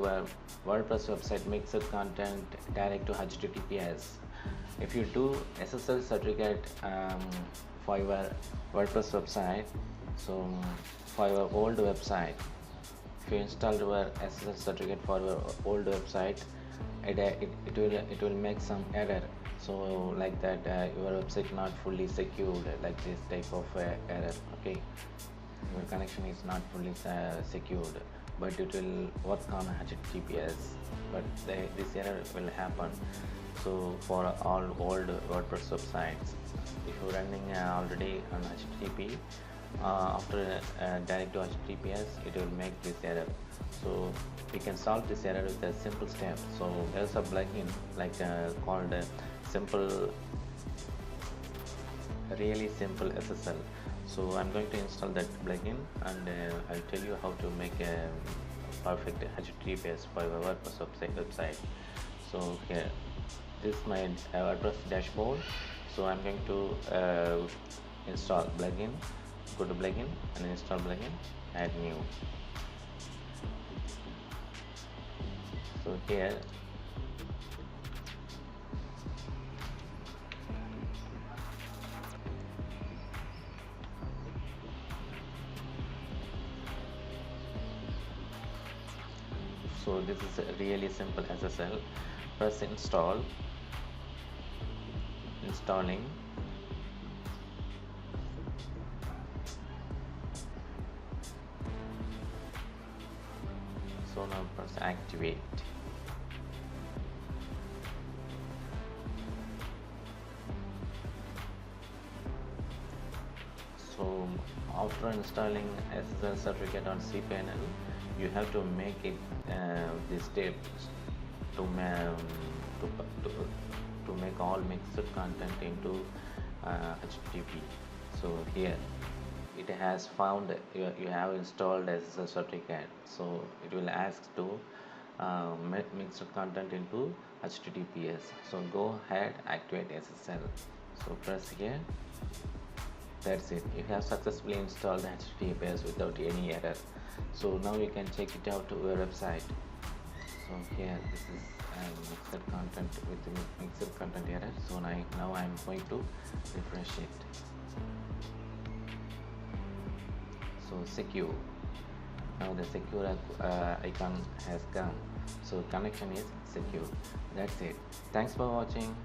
your WordPress website mixed content direct to HTTPS. If you do SSL certificate for your WordPress website, so for your old website, if you install your SSL certificate for your old website, it will make some error. So like that, your website not fully secured, like this type of error. Okay, your connection is not fully secured, but it will work on HTTPS, but this error will happen. So for all old WordPress websites, if you're running already on HTTP, after direct to HTTPS, it will make this error. So we can solve this error with a simple step. So there's a plugin like called simple really simple SSL. So I'm going to install that plugin, and I'll tell you how to make a perfect HTTPS for your WordPress website. So here, this is my WordPress dashboard. So I'm going to install plugin. Go to plugin and install plugin, add new. So here so this is a really simple SSL. Press install, installing. So now press activate. So after installing SSL certificate on cPanel, you have to make it this steps to make all mixed content into HTTP. So here it has found you have installed SSL certificate, so it will ask to mix content into HTTPS. So go ahead, activate SSL. So press here. That's it. You have successfully installed HTTPS without any error. So now you can check it out to your website. So here, this is mixed content with the mixed content error. So now I'm going to refresh it. So secure. Now the secure icon has come. So connection is secure. That's it. Thanks for watching.